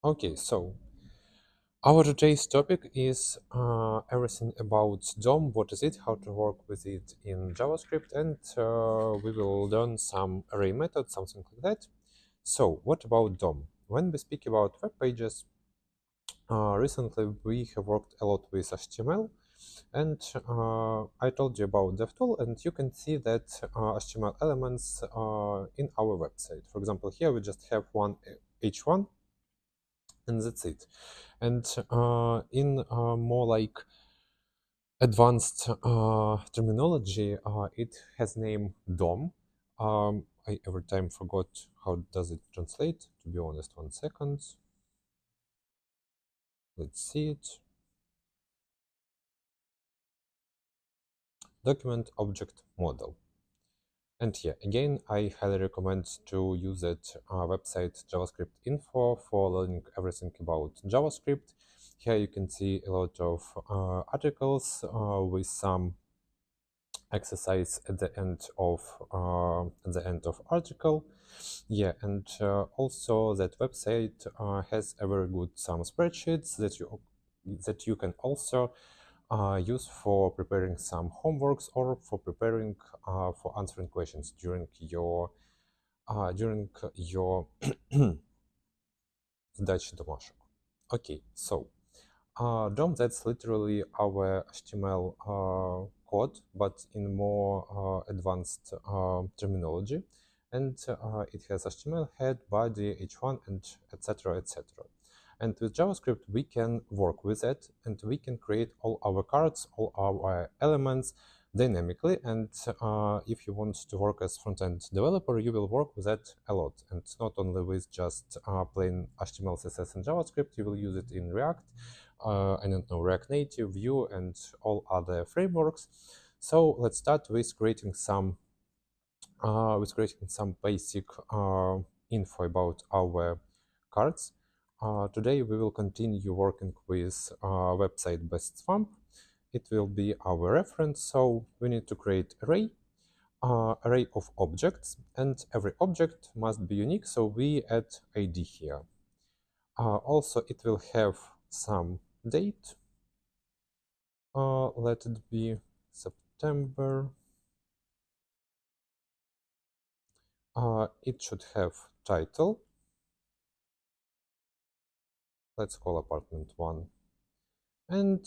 Okay, so our today's topic is everything about DOM, what is it, how to work with it in JavaScript, and we will learn some array methods, something like that. So, what about DOM? When we speak about web pages, recently we have worked a lot with HTML, and I told you about DevTool, and you can see that HTML elements in our website. For example, here we just have one H1, and that's it. And in more like advanced terminology, it has name DOM. I every time forgot how does it translate. To be honest, 1 second. Let's see it. Document Object Model. And yeah, again, I highly recommend to use that website JavaScript Info for learning everything about JavaScript. Here you can see a lot of articles with some exercise at the end of article. Yeah, and also that website has a very good some spreadsheets that you can also use for preparing some homeworks or for preparing for answering questions during your сдачи домашек. Okay, so DOM, that's literally our HTML code, but in more advanced terminology. And it has HTML head, body, h1, and etc. etc. And with JavaScript, we can work with it, and we can create all our cards, all our elements dynamically. And if you want to work as front-end developer, you will work with that a lot. And not only with just plain HTML, CSS, and JavaScript, you will use it in React, I don't know, React Native, Vue, and all other frameworks. So let's start with creating some basic info about our cards. Today we will continue working with website best swamp. It will be our reference, so we need to create array of objects, and every object must be unique, so we add ID here. Also, it will have some date. Let it be September. It should have title. Let's call apartment 1. And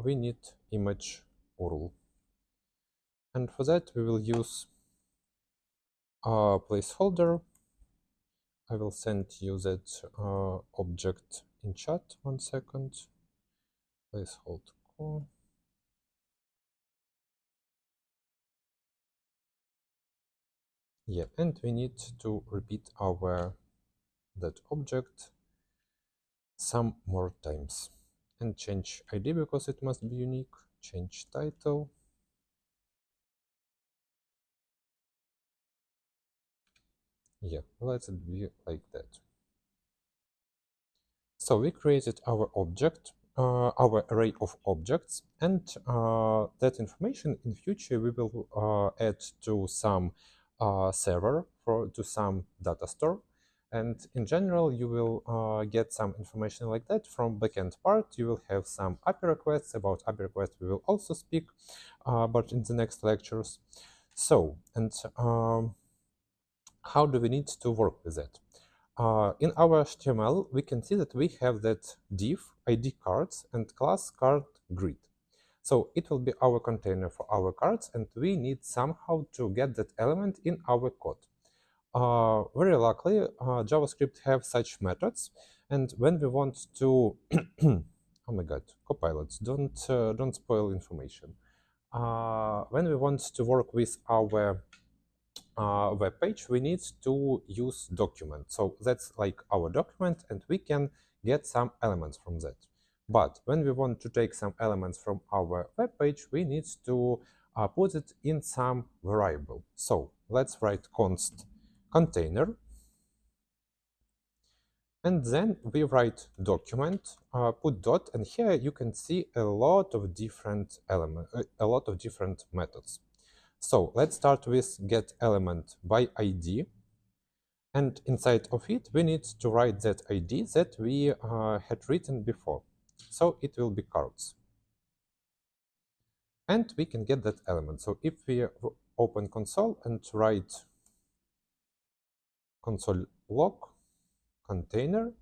we need image URL. And for that, we will use a placeholder. I will send you that object in chat. 1 second. Placeholder. Yeah, and we need to repeat that object some more times. And change ID because it must be unique. Change title. Yeah, let it be like that. So we created our object, our array of objects, and that information in future we will add to some server to some data store. And in general, you will get some information like that from backend part. You will have some API requests. About API requests, we will also speak, but in the next lectures. So, and how do we need to work with that? In our HTML, we can see that we have that div ID cards and class card grid. So it will be our container for our cards, and we need somehow to get that element in our code. Very luckily, JavaScript have such methods, and when we want to, oh my God, copilots, don't spoil information. When we want to work with our web page, we need to use document. So that's like our document, and we can get some elements from that. But when we want to take some elements from our web page, we need to put it in some variable. So let's write const container, and then we write document, put dot, and here you can see a lot of different methods. So let's start with get element by ID. And inside of it, we need to write that ID that we had written before. So it will be cards. And we can get that element. So if we open console and write console log container,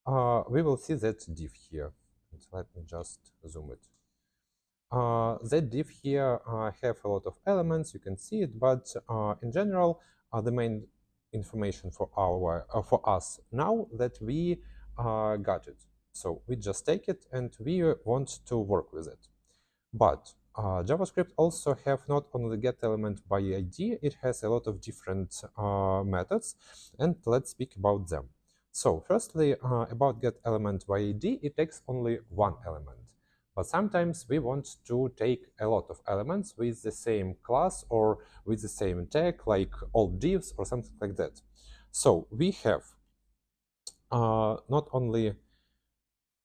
we will see that div here. And let me just zoom it. That div here have a lot of elements, you can see it, but in general, the main information for for us now that we got it. So we just take it and we want to work with it. But JavaScript also have not only get element by ID, it has a lot of different methods, and let's speak about them. So firstly, about get element by ID, it takes only one element. But sometimes we want to take a lot of elements with the same class or with the same tag, like all divs or something like that. So we have not only,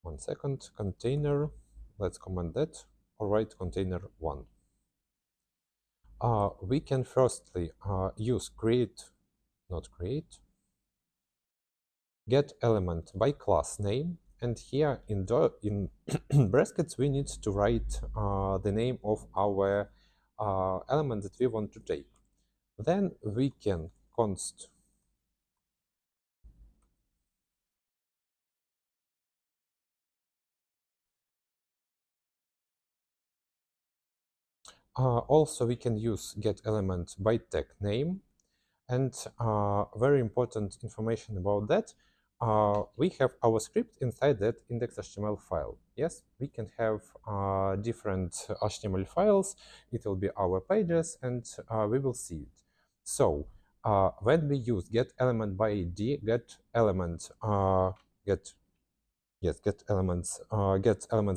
one second, container, let's comment that, or write container one. We can firstly use get element by class name, and here in brackets we need to write the name of our element that we want to take. Then we can const also we can use get element by tag name. And very important information about that, we have our script inside that index.html file. Yes, we can have different HTML files. It will be our pages, and we will see it. So when we use get element by ID, get elements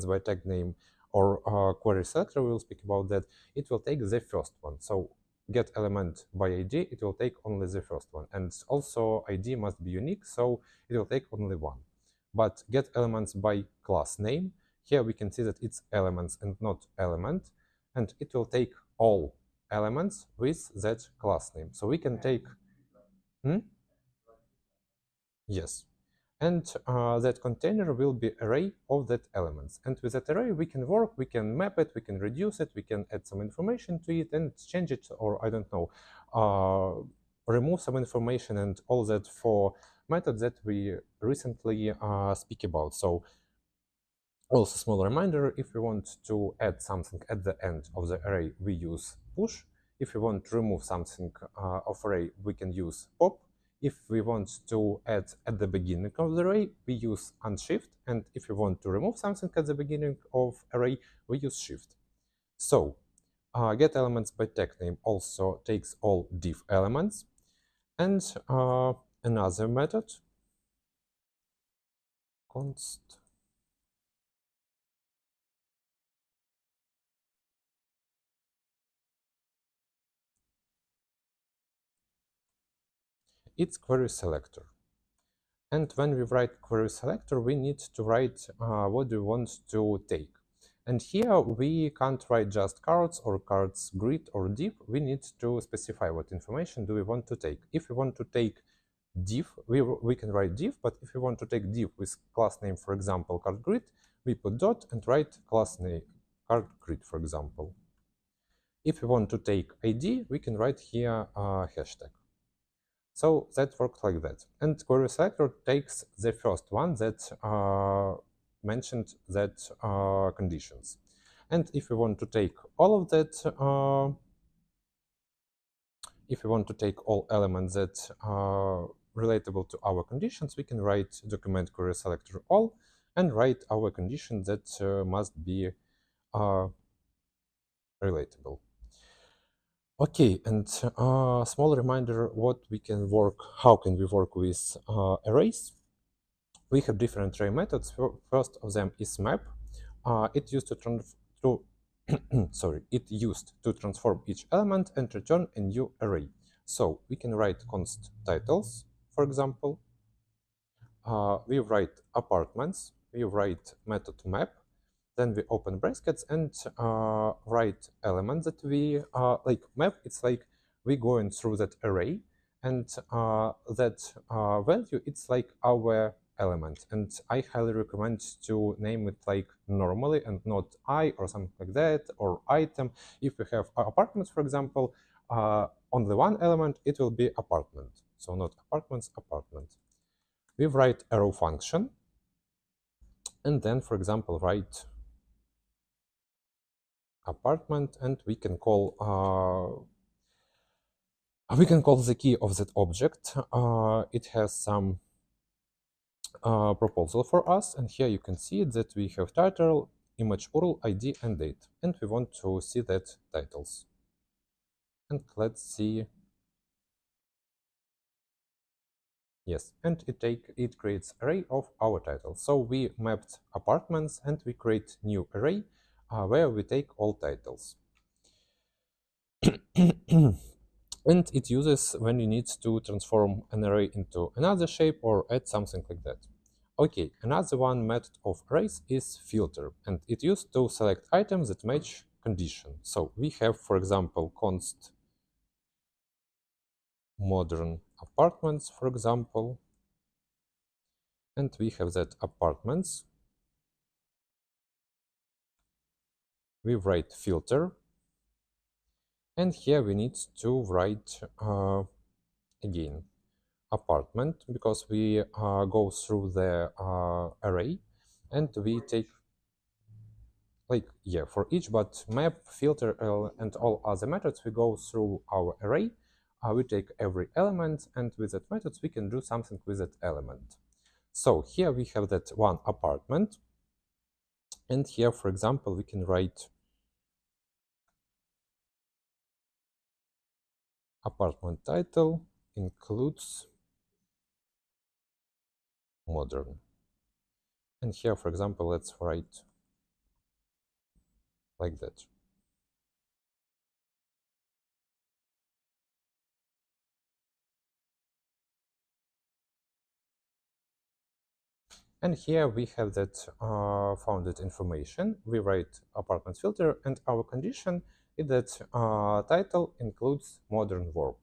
by tag name or query selector, we will speak about that. It will take the first one. So get element by ID, it will take only the first one. And also ID must be unique, so it will take only one. But get elements by class name, here we can see that it's elements and not element, and it will take all elements with that class name. So we can take... Yes. And that container will be array of that elements. And with that array, we can work, we can map it, we can reduce it, we can add some information to it and change it, or I don't know, remove some information and all that for methods that we recently speak about. So also small reminder, if we want to add something at the end of the array, we use push. If we want to remove something of array, we can use pop. If we want to add at the beginning of the array, we use unshift. And if we want to remove something at the beginning of array, we use shift. So get elements by tag name also takes all div elements. And another method, const it's query selector. And when we write query selector, we need to write what we want to take. And here we can't write just cards or cards grid or div. We need to specify what information do we want to take. If we want to take div, we can write div, but if we want to take div with class name, for example, card grid, we put dot and write class name card grid, for example. If we want to take ID, we can write here hashtag. So that works like that. And query selector takes the first one that mentioned that conditions. And if we want to take all of that, if we want to take all elements that are relatable to our conditions, we can write document query selector all and write our condition that must be relatable. Okay, and small reminder how can we work with arrays. We have different array methods. First of them is map. It used to transform each element and return a new array. So we can write const titles, for example. We write apartments. We write method map. Then we open brackets and write elements that we like map. It's like we're going through that array and that value, it's like our element, and I highly recommend to name it like normally and not I or something like that, or item. If we have apartments, for example, only one element, it will be apartment, so not apartments, apartment. We write arrow function, and then, for example, write apartment, and we can call the key of that object. It has some proposal for us, and here you can see that we have title, image URL, ID, and date, and we want to see that titles. And let's see. Yes, and it creates array of our titles. So we mapped apartments, and we create new array where we take all titles. And it uses when you need to transform an array into another shape or add something like that. Okay, another one method of arrays is filter, and it used to select items that match condition. So we have, for example, const modern apartments, for example, and we have that apartments. We write filter, and here we need to write again apartment, because we go through the array, and we take like, yeah, for each, but map, filter, and all other methods, we go through our array. We take every element, and with that methods we can do something with that element. So here we have that one apartment, and here, for example, we can write apartment title includes modern. And here, for example, let's write like that. And here we have that founded information. We write apartment filter, and our condition is that title includes modern word.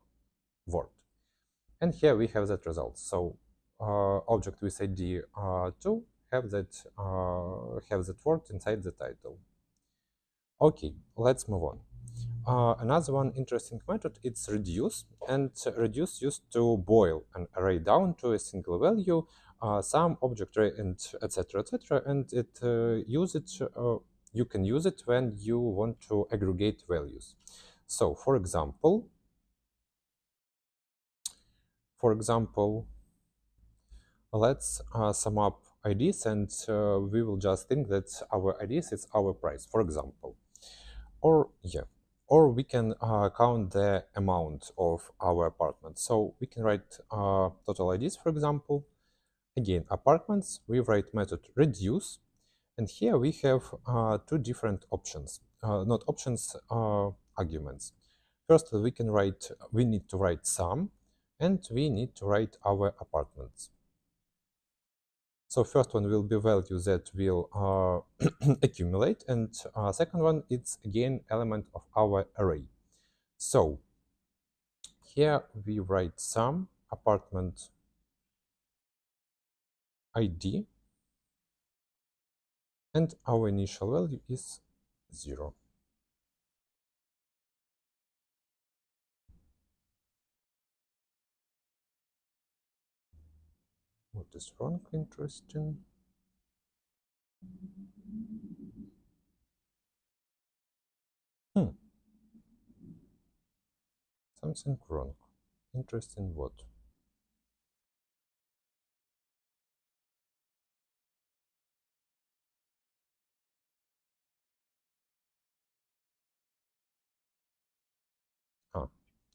And here we have that result. So object with ID 2 have that word inside the title. Okay, let's move on. Another one interesting method is reduce, and reduce used to boil an array down to a single value, some object array, and etc. etc. And it you can use it when you want to aggregate values. So, for example, let's sum up IDs, and we will just think that our IDs is our price, for example, or yeah. Or we can count the amount of our apartment. So we can write total IDs, for example. Again, apartments, we write method reduce. And here we have two different options, not options, arguments. First, we need to write sum, and we need to write our apartments. So first one will be value that will accumulate, and second one, it's again element of our array. So here we write sum apartment ID, and our initial value is 0. What is wrong? Interesting. Something wrong. Interesting what?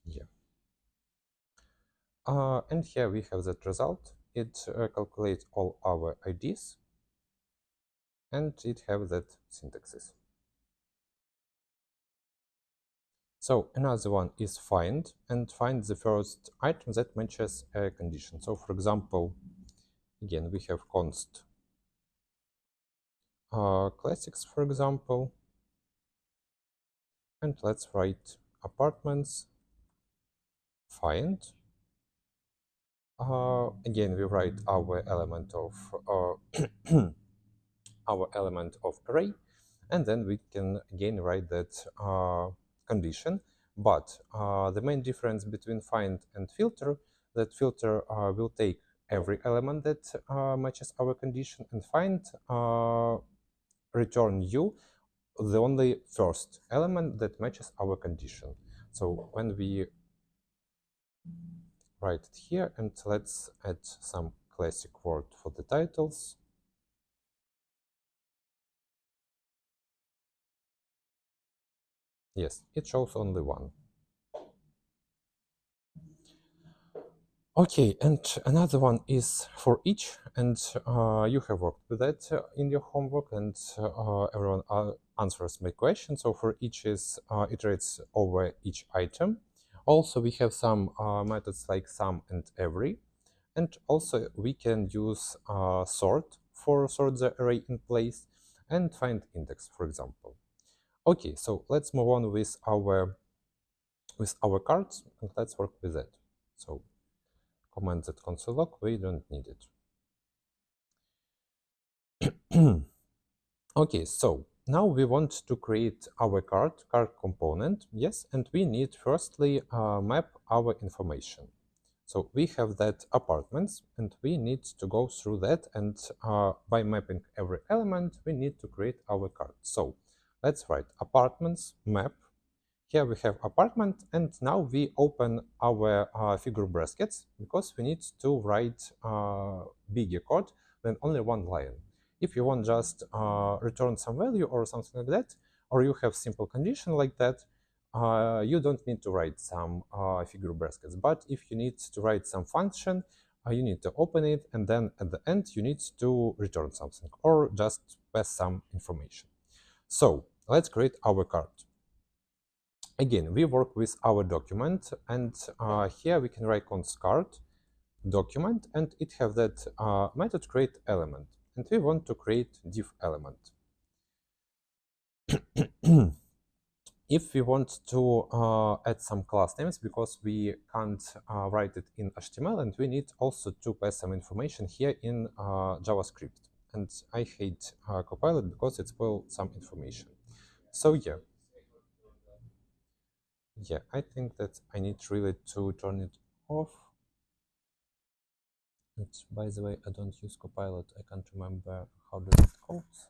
Yeah. And here we have that result. It calculates all our IDs, and it have that syntaxes. So another one is find, and find the first item that matches a condition. So for example, again, we have const classics, for example, and let's write apartments find, Again, we write our element of our element of array, and then we can again write that condition. But the main difference between find and filter, that filter will take every element that matches our condition, and find return you the only first element that matches our condition. So when we write it here, and let's add some classic word for the titles. Yes, it shows only one. Okay, and another one is for each, and you have worked with that in your homework, and everyone answers my question. So for each is iterates over each item. Also, we have some methods like sum and every, and also we can use sort for sort the array in place, and find index, for example. Okay, so let's move on with our cards, and let's work with that. So comment that console log, we don't need it. Okay, so now we want to create our card component, yes, and we need firstly map our information. So we have that apartments, and we need to go through that, and by mapping every element, we need to create our card. So let's write apartments map. Here we have apartment, and now we open our figure brackets because we need to write bigger code than only one line. If you want just return some value or something like that, or you have simple condition like that, you don't need to write some figure brackets. But if you need to write some function, you need to open it, and then at the end you need to return something or just pass some information. So let's create our card. Again, we work with our document, and here we can write const card document, and it have that method create element, and we want to create div element. If we want to add some class names, because we can't write it in HTML, and we need also to pass some information here in JavaScript. And I hate Copilot because it spoils some information. So yeah, I think that I need really to turn it off. And by the way, I don't use Copilot. I can't remember how does it goes.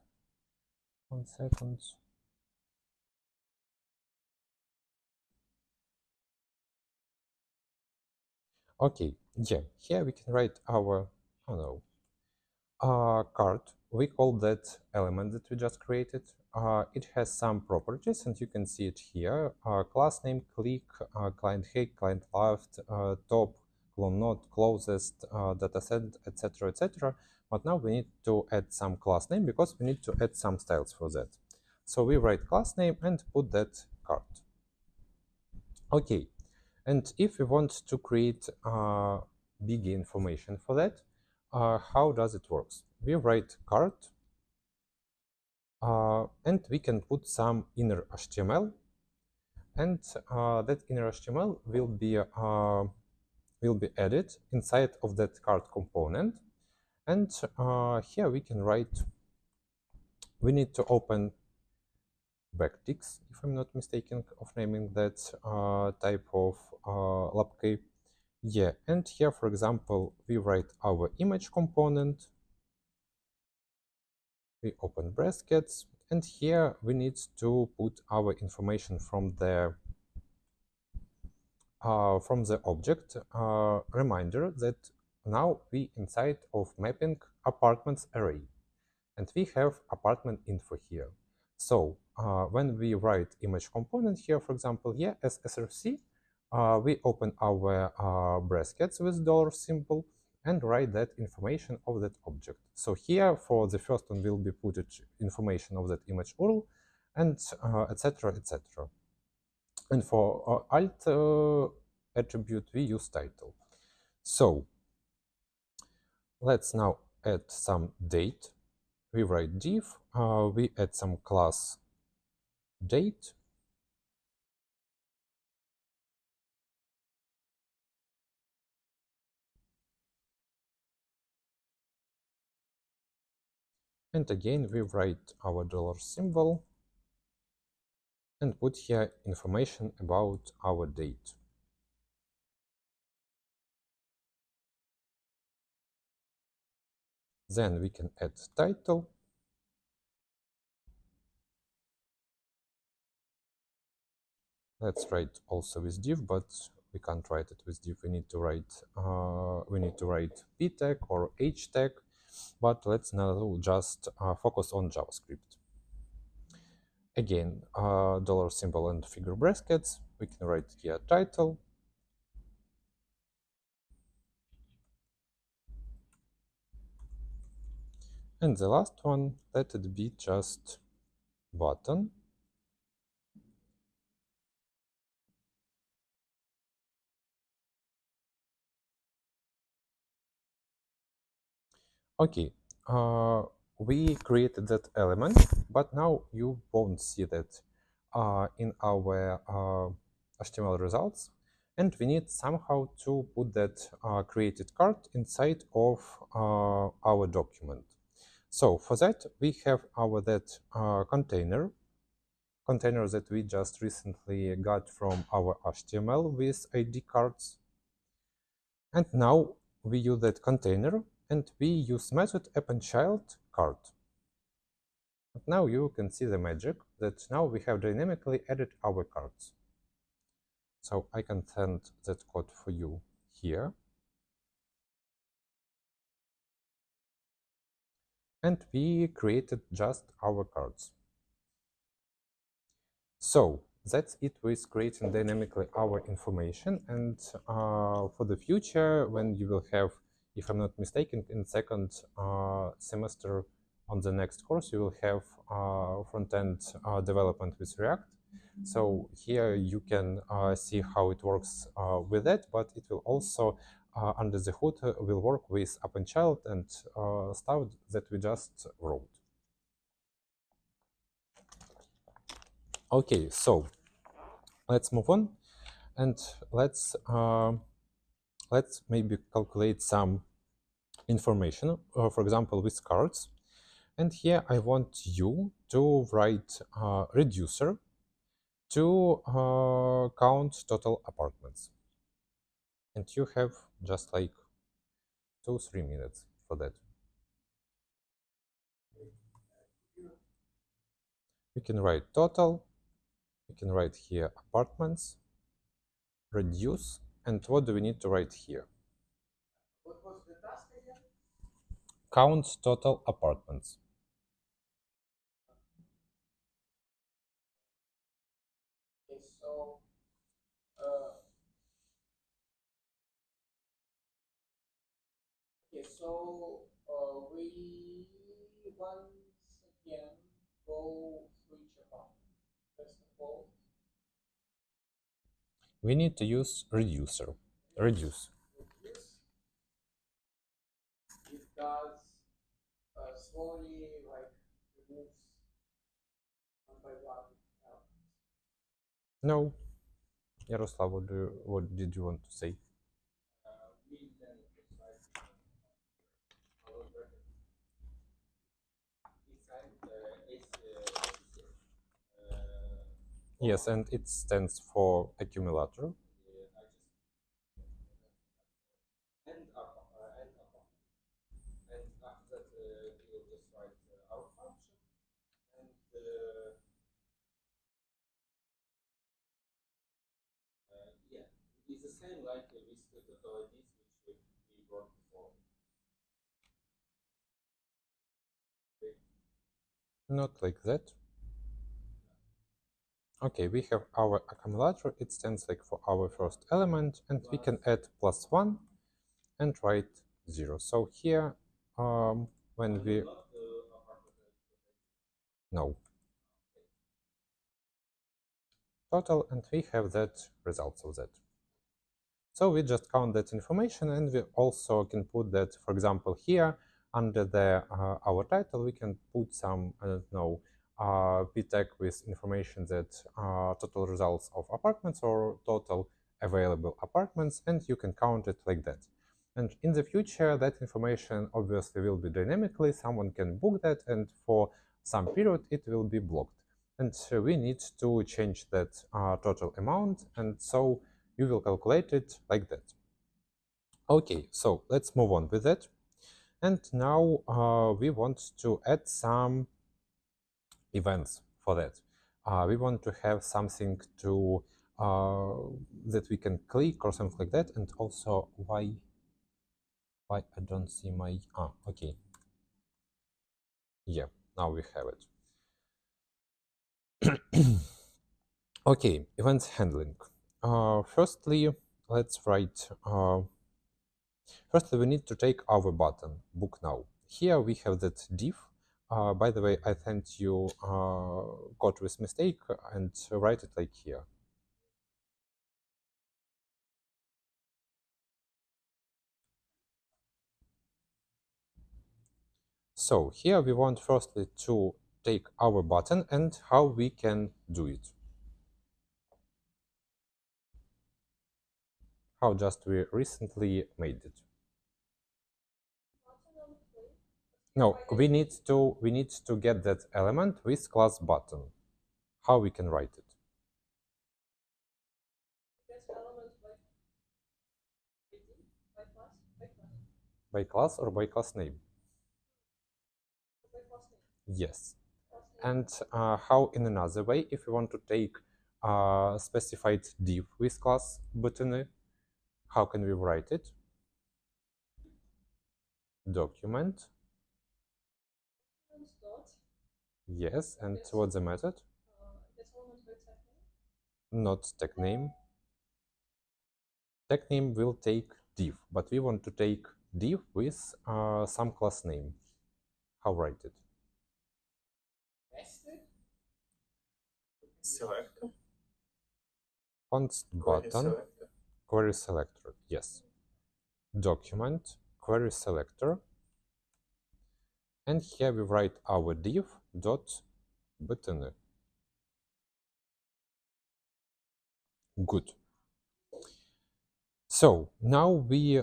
1 second. Okay, yeah, here we can write our, card. We call that element that we just created. It has some properties, and you can see it here. Class name, click, client height, client left, top, clone node, closest, dataset, etc., etc. But now we need to add some class name because we need to add some styles for that. So we write class name and put that card. Okay, and if we want to create big information for that, how does it work? We write card, and we can put some inner HTML, and that inner HTML will be added inside of that card component. And here we can write. We need to open backticks, if I'm not mistaken, of naming that type of labkey. Yeah, and here, for example, we write our image component. We open brackets, and here we need to put our information from the object. Reminder that now we inside of mapping apartments array, and we have apartment info here. So when we write image component here, for example, yeah, as src, we open our brackets with dollar symbol and write that information of that object. So here for the first one will be put information of that image URL, and etc., etc. And for alt attribute we use title. So let's now add some date. We write div, we add some class date, And again, we write our dollar symbol and put here information about our date. Then we can add title. Let's write also with div, but we can't write it with div. We need to write p tag or h tag, but let's now just focus on JavaScript. Again, dollar symbol and figure brackets. We can write here title. And the last one, let it be just button. Okay, we created that element, but now you won't see that in our HTML results, and we need somehow to put that created card inside of our document. So for that, we have our container that we just recently got from our HTML with ID cards, and now we use that container and we use method appendChild card. And now you can see the magic that now we have dynamically added our cards. So I can send that code for you here. And we created just our cards. So that's it with creating dynamically our information. And for the future, when you will have, if I'm not mistaken, in second semester on the next course, you will have front-end development with React. So here you can see how it works with that, but it will also, under the hood, will work with appendChild and stuff that we just wrote. Okay, so let's move on and let's maybe calculate some information, for example, with cards. And here I want you to write reducer to count total apartments. And you have just like 2-3 minutes for that. We can write total, we can write here apartments, reduce, and what do we need to write here? What was the task again? Count total apartments. Okay, so we once again go through each apartment. First of all, We need to use reducer. Reduce. it does slowly like removes one by one elements. No. Yaroslav, what did you want to say? We then like our bracket inside Yes, and it stands for accumulator. and after that we will just write our function and yeah, it's the same like with the totalities which we brought before. Not like that. Okay, we have our accumulator. It stands like for our first element, and we can add +1 and write 0. So here, when we no total, and we have that results of that. So we just count that information, and we also can put that, for example, here under the our title, we can put some, I don't know, p tag with information that total results of apartments or total available apartments, and you can count it like that. And in the future, that information obviously will be dynamically. Someone can book that, and for some period, it will be blocked. And we need to change that total amount, and so you will calculate it like that. Okay, so let's move on with that. And now we want to add some events for that. We want to have something to that we can click or something like that. And also, why I don't see my okay. Yeah, now we have it. Okay, events handling. Firstly, let's write. Firstly, we need to take our button book now. Here we have that div. By the way, I sent you code with mistake and write it like here. So here we want firstly to take our button and how we can do it. How just we recently made it. No, we need to get that element with class button. How we can write it? By class or by class name? Yes. And how in another way, if we want to take specified div with class button, how can we write it? Document. Yes, and what's the method? Not tag name. Tag name will take div, but we want to take div with some class name. How write it? Selector. Const Query button selector. query selector. Yes. Document query selector. And here we write our div dot button. Good. So now we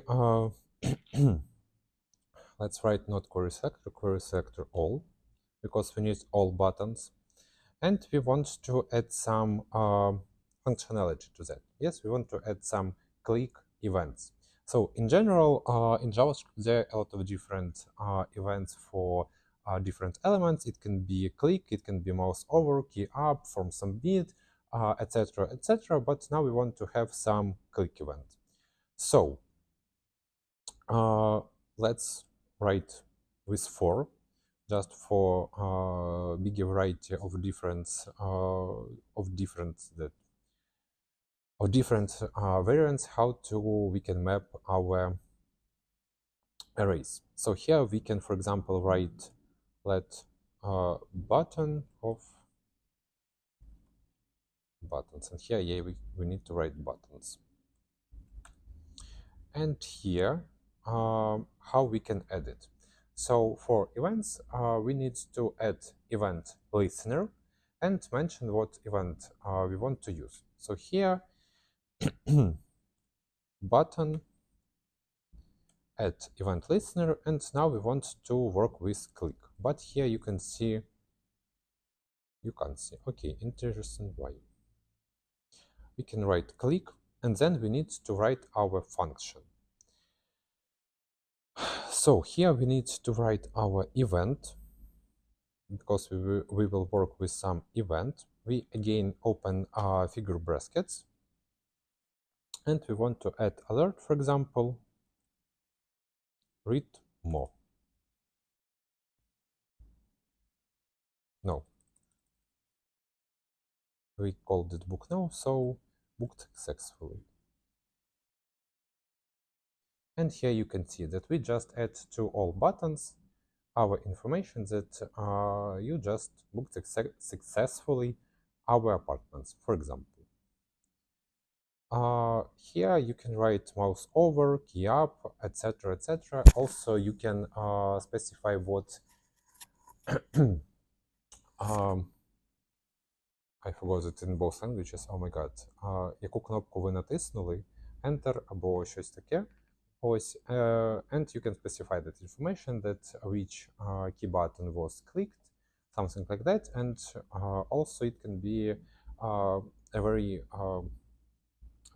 let's write not query selector all, because we need all buttons, and we want to add some functionality to that. Yes, we want to add some click events. So in general, in JavaScript, there are a lot of different events for different elements. It can be a click, it can be mouse over, key up, from submit, etc., etc. But now we want to have some click event. So let's write with for, just for bigger variety of different variants how to we can map our arrays. So here we can, for example, write let button of buttons, and here we need to write buttons. And here how we can add it. So for events, we need to add event listener and mention what event we want to use. So here button add event listener, and now we want to work with click. But here you can see, you can't see. Okay, interesting why. We can write click, and then we need to write our function. So here we need to write our event, because we will work with some event. We again open figure brackets, and we want to add alert, for example, read more. No, we called it book now, so booked successfully. And here you can see that we just add to all buttons our information that you just booked successfully our apartments, for example. Here you can write mouse over, key up, etc., etc. Also, you can specify what I forgot it in both languages. Oh my god. Яку кнопку ви натиснули, Enter або щось таке. and you can specify that information, that which key button was clicked, something like that. And also it can be a very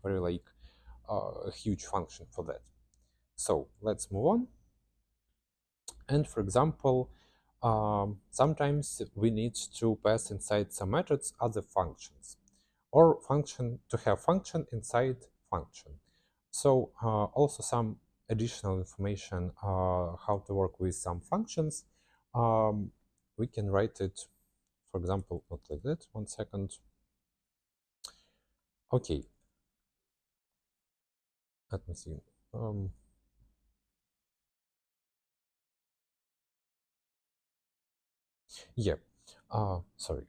like a huge function for that. So let's move on. And for example, sometimes we need to pass inside some methods other functions, or function to have function inside function. So also some additional information how to work with some functions. We can write it, for example, not like that. 1 second. Okay, let me see. Yeah, sorry.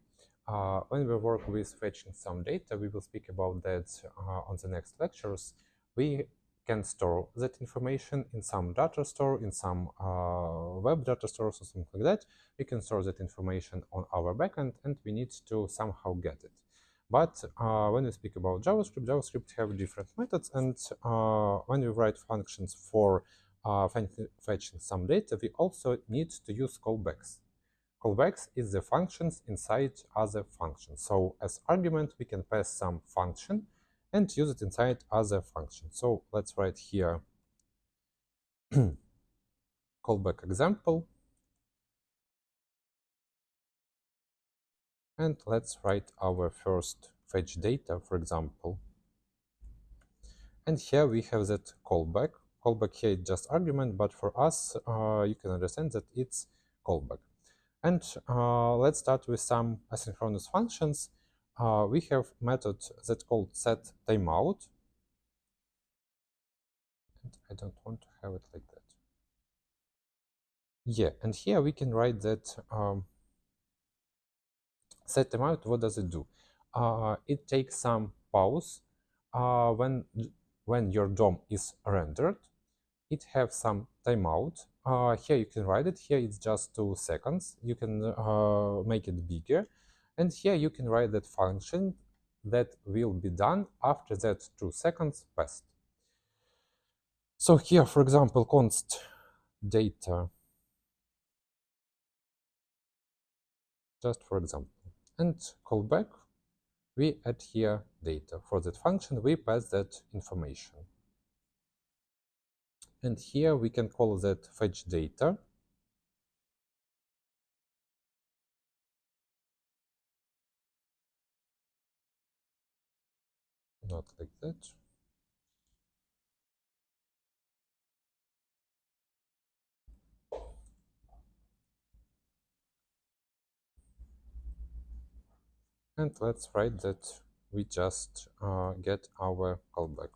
When we work with fetching some data, we will speak about that on the next lectures. We can store that information in some data store, in some web data stores or something like that. We can store that information on our backend, and we need to somehow get it. But when we speak about JavaScript have different methods, and when we write functions for fetching some data, we also need to use callbacks. Callbacks is the functions inside other functions. So as argument, we can pass some function and use it inside other function. So let's write here callback example. And let's write our first fetch data, for example. And here we have that callback. Callback here is just argument, but for us, you can understand that it's callback. And let's start with some asynchronous functions. We have method that's called set timeout. And I don't want to have it like that. Yeah, and here we can write that set timeout. What does it do? It takes some pause when your DOM is rendered. It has some timeout. Here you can write it. Here it's just 2 seconds. You can make it bigger. And here you can write that function that will be done after that 2 seconds passed. So here, for example, const data, just for example, and callback, we add here data. For that function, we pass that information. And here we can call that fetch data. Not like that. And let's write that we just get our callback.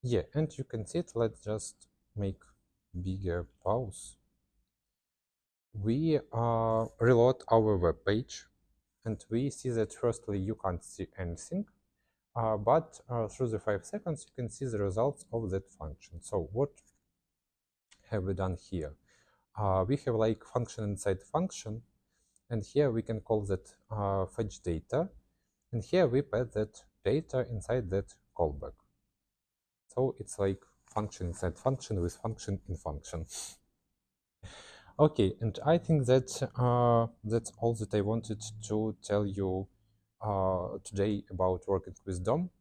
Yeah, and you can see it. Let's just make bigger pause. We reload our web page, and we see that firstly you can't see anything, but through the 5 seconds you can see the results of that function. So what have we done here? We have like function inside function, and here we can call that fetch data, and here we pass that data inside that callback. So it's like function inside function with function in function. Okay, and I think that that's all that I wanted to tell you today about working with DOM.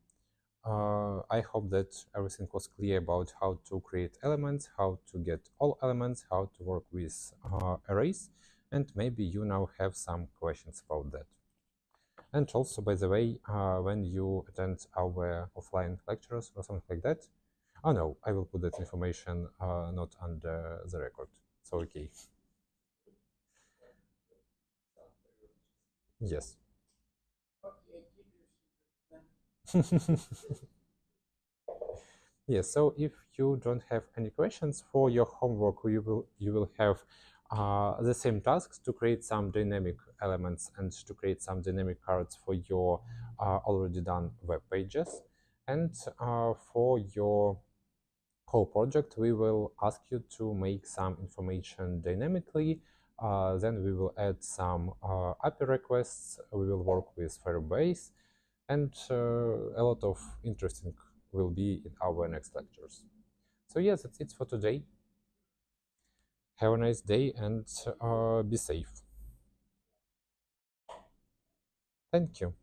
I hope that everything was clear about how to create elements, how to get all elements, how to work with arrays, and maybe you now have some questions about that. And also, by the way, when you attend our offline lectures or something like that, oh no, I will put that information not under the record. So okay. Yes. Okay, keep your secrets then. Yes, so if you don't have any questions for your homework, you will have the same tasks to create some dynamic elements and to create some dynamic cards for your already done web pages. And for your whole project, we will ask you to make some information dynamically. Then we will add some API requests. We will work with Firebase, and a lot of interesting will be in our next lectures. So yes, that's it for today. Have a nice day and be safe. Thank you.